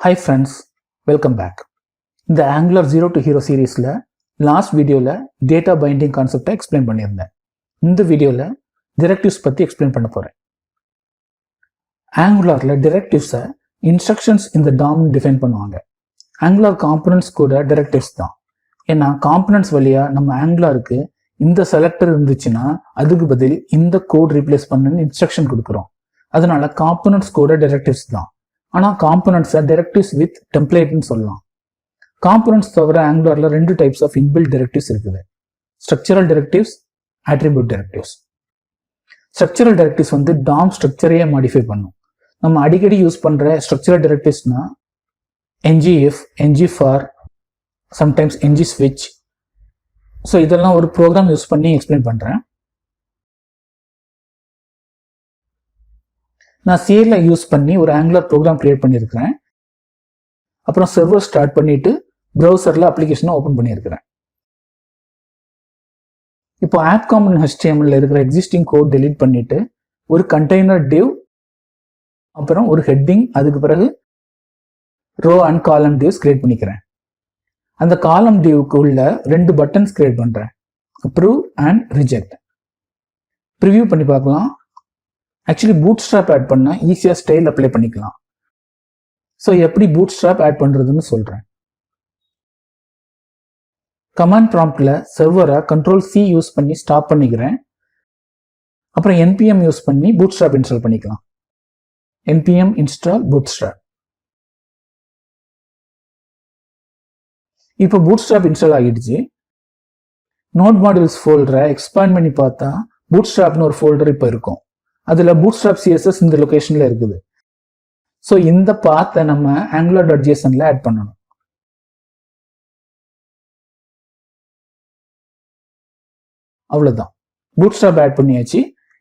Hi friends, welcome back. இந்த Angular 0 to Hero சீரீஸில் last வீடியோவில் டேட்டா பைண்டிங் கான்செப்டை எக்ஸ்பிளைன் பண்ணியிருந்தேன். இந்த வீடியோவில் டிரெக்டிவ்ஸ் பற்றி எக்ஸ்பிளைன் பண்ண போகிறேன். ஆங்குலாரில் டிரெக்டிவ்ஸை இன்ஸ்ட்ரக்ஷன்ஸ் இந்த டாம்னு டிஃபைன் பண்ணுவாங்க. ஆங்குலார் காம்பனன்ட்ஸ் கூட டிரெக்டிவ்ஸ் தான். ஏன்னா காம்பனன்ட்ஸ் வழியாக நம்ம ஆங்குலாருக்கு இந்த செலக்டர் இருந்துச்சுன்னா அதுக்கு பதில் இந்த கோட் ரீப்ளேஸ் பண்ணுன்னு இன்ஸ்ட்ரக்ஷன் கொடுக்குறோம். அதனால காம்பனன்ட்ஸ் கூட டிரெக்டிவ்ஸ் தான். ஆனால் காம்பனன்ட்ஸை டிரெக்டிவ்ஸ் வித் டெம்ப்ளேட்னு சொல்லலாம். காம்பனன்ட்ஸ் தவிர ஆங்குலரில் 2 டைப்ஸ் ஆஃப் இன்பில்ட் டிரெக்டிவ்ஸ் இருக்குது. Structural directives, attribute directives. Structural directives DOM ஸ்ட்ரக்சரையே மாடிஃபை பண்ணும். நம்ம அடிக்கடி யூஸ் பண்ணுற ஸ்ட்ரக்சரல் டிரெக்டிவ்ஸ்னா ngif, ngFor, sometimes ngSwitch. So இதெல்லாம் ஒரு ப்ரோக்ராம் யூஸ் பண்ணி எக்ஸ்பிளைன் பண்ணுறேன். நான் சிஎல்ல யூஸ் பண்ணி ஒரு ஆங்குலர் ப்ரோக்ராம் கிரியேட் பண்ணியிருக்கிறேன். அப்புறம் சர்வர் ஸ்டார்ட் பண்ணிட்டு ப்ரௌசரில் அப்ளிகேஷனை ஓப்பன் பண்ணியிருக்கிறேன். இப்போ ஆப் காம்பனன்ட் HTML இருக்கிற எக்ஸிஸ்டிங் கோட் டெலீட் பண்ணிட்டு ஒரு கண்டெய்னர் டிவ், அப்புறம் ஒரு ஹெட்டிங், அதுக்கு பிறகு ரோ அண்ட் காலம் டிவ்ஸ் கிரியேட் பண்ணிக்கிறேன். அந்த காலம் டிவ்க்கு உள்ள 2 பட்டன்ஸ் கிரியேட் பண்ணுறேன், அப்ரூவ் அண்ட் ரிஜெக்ட். ப்ரிவியூ பண்ணி பார்க்கலாம். ஆக்சுவலி பூட்ஸ்ட்ராப் ஆட் பண்ணால் ஈஸியாக ஸ்டைல் அப்ளை பண்ணிக்கலாம். ஸோ எப்படி பூட்ஸ்ட்ராப் ஆட் பண்ணுறதுன்னு சொல்கிறேன். கமாண்ட் ப்ராம்ப்டில் சர்வரை Ctrl+C யூஸ் பண்ணி ஸ்டாப் பண்ணிக்கிறேன். அப்புறம் npm யூஸ் பண்ணி பூட்ஸ்ட்ராப் இன்ஸ்டால் பண்ணிக்கலாம். npm install bootstrap. இப்போ பூட்ஸ்ட்ராப் இன்ஸ்டால் ஆகிடுச்சு. நோட் மாடியூல்ஸ் ஃபோல்டரை எக்ஸ்பேண்ட் பண்ணி பார்த்தா பூட்ஸ்ட்ராப்னு ஒரு ஃபோல்டர் இப்போ இருக்கும். அதில் bootstrap CSS இந்த லொகேஷனில் இருக்குது. ஸோ இந்த பாத்தை நம்ம angular.jsonல ஆட் பண்ணணும். அவ்வளோதான், bootstrap ஆட் பண்ணியாச்சு.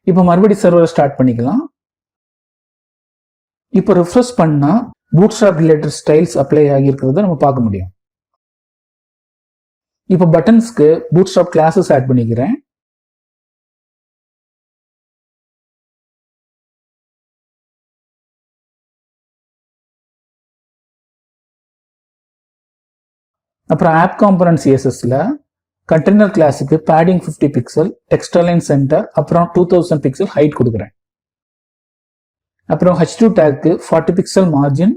இப்போ மறுபடியும் சர்வரை ஸ்டார்ட் பண்ணிக்கலாம். இப்போ ரிஃப்ரெஷ் பண்ணால் bootstrap ரிலேட்டட் ஸ்டைல்ஸ் அப்ளை ஆகியிருக்கிறத நம்ம பார்க்க முடியும். இப்போ பட்டன்ஸ்க்கு bootstrap கிளாஸஸ் ஆட் பண்ணிக்கிறேன். அப்புறம் ஆப் காம்பனன்ட் CSSல கண்டெய்னர் கிளாஸுக்கு padding 50 pixel, text align center, அப்புறம் 2000 பிக்சல் ஹைட் கொடுக்குறேன். அப்புறம் H2 டேக்கு 40 பிக்சல் மார்ஜின்,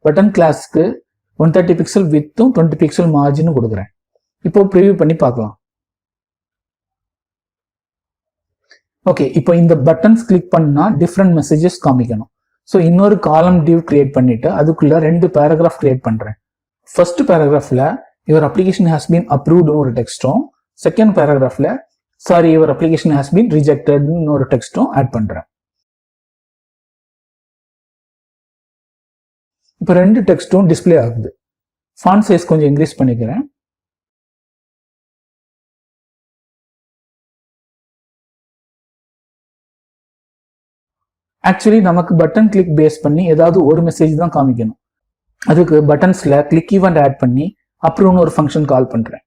பட்டன் கிளாஸுக்கு 130 பிக்சல் வித்தும் 20 பிக்சல் மார்ஜினும் கொடுக்குறேன். இப்போ ப்ரிவியூ பண்ணி பார்க்கலாம். ஓகே, இப்போ இந்த பட்டன்ஸ் கிளிக் பண்ணா டிஃப்ரெண்ட் மெசேஜஸ் காமிக்கணும். ஸோ இன்னொரு காலம் டிவ் கிரியேட் பண்ணிட்டு அதுக்குள்ள 2 பேராகிராஃப் கிரியேட் பண்றேன். ஃபர்ஸ்ட் பேராகிராஃப்ல your application has been approved ஒரு டெக்ஸ்டும், செகண்ட் பேராகிராஃப்ல sorry your application has been ரிஜெக்டட்னு ஒரு டெக்ஸ்டும் ஆட் பண்றேன். இப்போ 2 டெக்ஸ்டும் டிஸ்பிளே ஆகுது. ஃபாண்ட் சைஸ் கொஞ்சம் இன்க்ரீஸ் பண்ணிக்கிறேன். ஆக்சுவலி நமக்கு பட்டன் கிளிக் பேஸ் பண்ணி ஏதாவது ஒரு மெசேஜ் தான் காமிக்கணும். அதுக்கு பட்டன்ஸ்ல கிளிக் ஈவெண்ட் ஆட் பண்ணி அப்ரூவ்னு ஒரு ஃபங்க்ஷன் கால் பண்றேன்.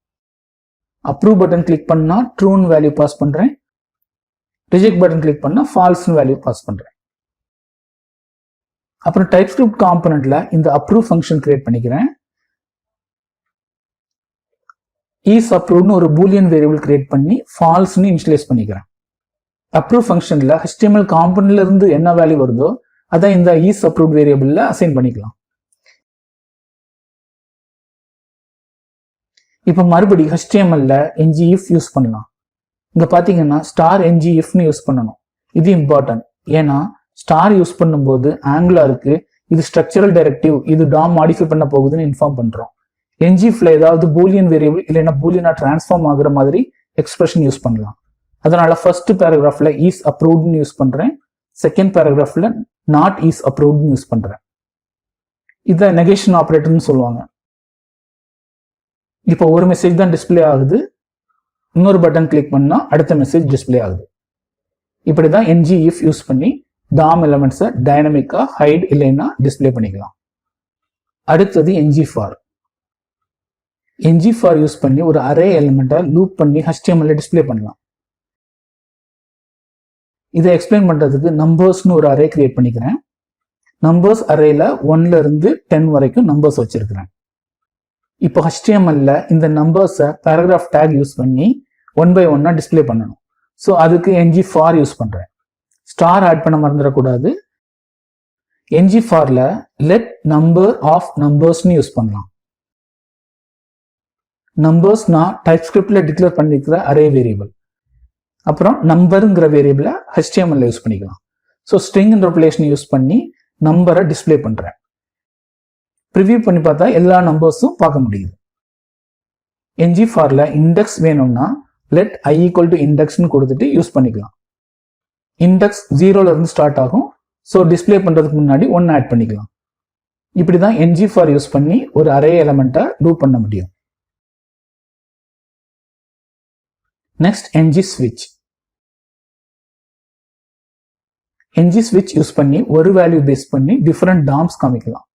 அப்ரூவ் பட்டன் கிளிக் பண்ணா ட்ரூன்னு வேல்யூ பாஸ் பண்றேன். ரிஜெக்ட் பட்டன் கிளிக் பண்ணா ஃபால்ஸ்னு வேல்யூ பாஸ் பண்றேன். அப்புறம் டைப்ஸ்கிரிப்ட் காம்பனன்ட்ல இந்த அப்ரூவ் ஃபங்க்ஷன் கிரியேட் பண்ணிக்கிறேன். இஸ் அப்ரூவ்னு ஒரு பூலியன் வேரியபிள் கிரியேட் பண்ணி ஃபால்ஸ்னு இனிஷியலைஸ் பண்ணிக்கிறேன். அப்ரூவ் ஃபங்க்ஷன்ல HTML காம்பனன்ட்ல இருந்து என்ன வேல்யூ வருதோ அதை இந்த இஸ் அப்ரூவ் வேரியபிள்ல அசைன் பண்ணிக்கலாம். இப்போ மறுபடி HTMLல ngif யூஸ் பண்ணலாம். இங்க பாத்தீங்கன்னா ஸ்டார் ngifன்னு யூஸ் பண்ணணும். இது இம்பார்ட்டன்ட். ஏன்னா ஸ்டார் யூஸ் பண்ணும்போது ஆங்குலாருக்கு இது ஸ்ட்ரக்சரல் டைரக்டிவ், இது டாம் மாடிஃபை பண்ண போகுதுன்னு இன்ஃபார்ம் பண்றோம். ngifல ஏதாவது பூலியன் வேரியபிள் இல்லைன்னா பூலியனா டிரான்ஸ்ஃபார்ம் ஆகுற மாதிரி எக்ஸ்பிரஷன் யூஸ் பண்ணலாம். அதனால ஃபர்ஸ்ட் பேராகிராஃப்ல இஸ் அப்ரூவ்ட்னு யூஸ் பண்றேன். செகண்ட் பேராகிராஃப்ல நாட் இஸ் அப்ரூவ்ட்னு யூஸ் பண்றேன். இதை நெகேஷன் ஆப்ரேட்டர்னு சொல்லுவாங்க. இப்போ ஒரு மெசேஜ் தான் டிஸ்பிளே ஆகுது. இன்னொரு பட்டன் கிளிக் பண்ணா அடுத்த மெசேஜ் டிஸ்பிளே ஆகுது. இப்படிதான் ngif யூஸ் பண்ணி டாம் எலிமெண்ட்ஸை டைனமிக்கா ஹைட் இல்லைன்னா டிஸ்பிளே பண்ணிக்கலாம். அடுத்தது ngFor. ngFor யூஸ் பண்ணி ஒரு அரே எலிமெண்ட்டை லூப் பண்ணி HTML டிஸ்பிளே பண்ணலாம். இதை எக்ஸ்பிளைன் பண்றதுக்கு நம்பர்ஸ்னு ஒரு அரே கிரியேட் பண்ணிக்கிறேன். நம்பர்ஸ் அரேல 1ல இருந்து 10 வரைக்கும் நம்பர்ஸ் வச்சிருக்கிறேன். இப்போ HTML-ல இந்த நம்பர்ஸை பேராகிராஃப் டேக் யூஸ் பண்ணி 1 by 1 டிஸ்பிளே பண்ணணும். ஸோ அதுக்கு ng_for யூஸ் பண்றேன். ஸ்டார் ஆட் பண்ண மறந்துடக்கூடாது. ng_for-ல லெட் நம்பர் ஆஃப் நம்பர்ஸ்னு யூஸ் பண்ணலாம். நம்பர்ஸ்னா டைப்ஸ்கிரிப்ட்ல டிக்ளேர் பண்ணிருக்கிற அரே வேரியபிள். அப்புறம் நம்பருங்கிற வேரியபிளை HTML-ல யூஸ் பண்ணிக்கலாம். ஸோ ஸ்ட்ரிங் இன்டர்போலேஷன் யூஸ் பண்ணி நம்பரை டிஸ்பிளே பண்றேன். ப்ரிவியூ பண்ணி பார்த்தா எல்லா நம்பர்ஸும் பார்க்க முடியுது. ng_for-ல இண்டெக்ஸ் வேணும்னா let I equal to indexன்னு கொடுத்துட்டு யூஸ் பண்ணிக்கலாம். இண்டெக்ஸ் 0ல இருந்து ஸ்டார்ட் ஆகும். ஸோ டிஸ்பிளே பண்றதுக்கு முன்னாடி 1 ஆட் பண்ணிக்கலாம். இப்படிதான் ng_for யூஸ் பண்ணி ஒரு அரே எலமெண்ட்டை டூ பண்ண முடியும். Next ng_switch. ng_switch யூஸ் பண்ணி ஒரு வேல்யூ பேஸ் பண்ணி டிஃபரெண்ட் டாம்ஸ் காமிக்கலாம்.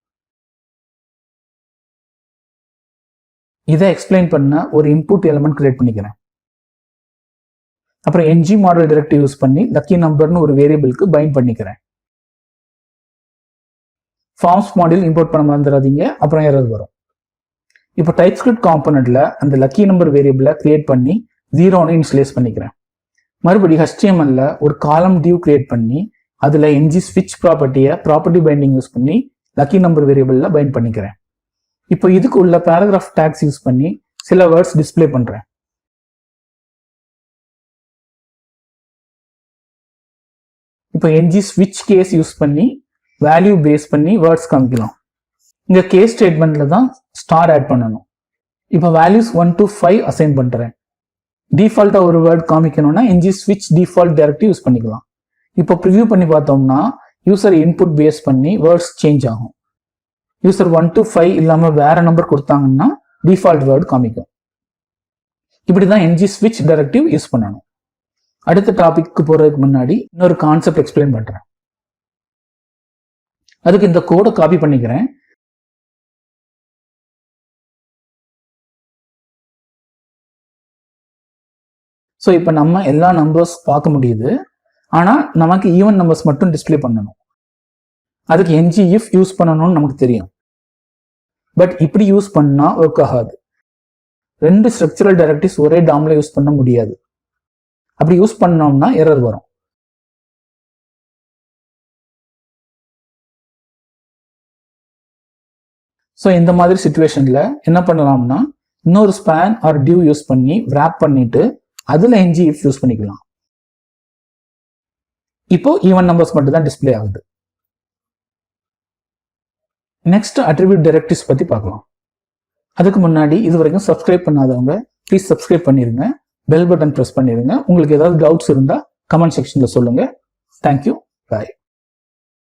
இதை எக்ஸ்பிளைன் பண்ண ஒரு இன்புட் எலிமெண்ட் கிரியேட் பண்ணிக்கிறேன். அப்புறம் ng மாடல் டைரக்டிவ் யூஸ் பண்ணி லக்கி நம்பர்னு ஒரு வேரியபிளுக்கு பைண்ட் பண்ணிக்கிறேன். ஃபார்ம்ஸ் மாடியூல் இம்போர்ட் பண்ண மறந்துடாதீங்க, அப்புறம் எரர் வரும். இப்போ டைப்ஸ்கிரிப்ட் காம்பனன்ட்ல அந்த லக்கி நம்பர் வேரியபிளை கிரியேட் பண்ணி 0ன்னு இனிஷியலைஸ் பண்ணிக்கிறேன். மறுபடி HTML-ல ஒரு காலம் டியூ கிரியேட் பண்ணி அதுல ng_switch ப்ராப்பர்ட்டியை ப்ராப்பர்ட்டி பைண்டிங் யூஸ் பண்ணி லக்கி நம்பர் வேரியபிள்ல பைண்ட் பண்ணிக்கிறேன். இப்போ இதுக்கு உள்ள பேராகிராஃப் டேக்ஸ் யூஸ் பண்ணி சில வேர்ட்ஸ் டிஸ்பிளே பண்றேன். இப்போ ng_switch கேஸ் யூஸ் பண்ணி வேல்யூ பேஸ் பண்ணி வேர்ட்ஸ் காமிக்கலாம். இங்க கேஸ் ஸ்டேட்மெண்ட்ல தான் ஸ்டார் ஆட் பண்ணணும். இப்போ வேல்யூஸ் 1 to 5 அசைன் பண்றேன். டிஃபால்ட்டா ஒரு வேர்ட் காமிக்கணும்னா ng_switch டிஃபால்ட் டைரக்டிவ் யூஸ் பண்ணிக்கலாம். இப்போ ப்ரிவியூ பண்ணி பார்த்தோம்னா யூசர் இன்புட் பேஸ் பண்ணி வேர்ட்ஸ் சேஞ்ச் ஆகும். யூசர் 1 to 5 இல்லாம வேற நம்பர் கொடுத்தாங்கன்னா டிஃபால்ட் வேர்ட் காமிக்கும். இப்படிதான் ng_switch டைரக்டிவ் யூஸ் பண்ணணும். அடுத்த டாபிக்கு போறதுக்கு முன்னாடி இன்னொரு கான்செப்ட் எக்ஸ்பிளைன் பண்றேன். அதுக்கு இந்த கோடை காப்பி பண்ணிக்கிறேன். ஸோ இப்போ நம்ம எல்லா நம்பர்ஸ் பார்க்க முடியுது. ஆனா நமக்கு ஈவன் நம்பர்ஸ் மட்டும் டிஸ்பிளே பண்ணணும். அதுக்கு ng_if யூஸ் பண்ணணும்னு நமக்கு தெரியும். பட் இப்படி யூஸ் பண்ணா ஒர்க் ஆகாது. 2 ஸ்ட்ரக்சரல் டைரக்டிவ்ஸ் ஒரே டாம்ல யூஸ் பண்ண முடியாது. அப்படி யூஸ் பண்ணோம்னா எரர் வரும். ஸோ இந்த மாதிரி சிச்சுவேஷன்ல என்ன பண்ணலாம்னா இன்னொரு ஸ்பேன் ஆர் டியூ யூஸ் பண்ணி wrap பண்ணிட்டு அதுல ng_if யூஸ் பண்ணிக்கலாம். இப்போ ஈவன் நம்பர்ஸ் மட்டும் தான் டிஸ்பிளே ஆகுது. நெக்ஸ்ட் அட்ரிபியூட் டைரக்டிவ்ஸ் பத்தி பார்க்கலாம். அதுக்கு முன்னாடி இது வரைக்கும் சப்ஸ்கிரைப் பண்ணாதவங்க ப்ளீஸ் சப்ஸ்கிரைப் பண்ணிருங்க. பெல் பட்டன் பிரஸ் பண்ணிருங்க. உங்களுக்கு ஏதாவது டவுட்ஸ் இருந்தா கமெண்ட் செக்ஷன்ல சொல்லுங்க. தேங்க்யூ. பாய்.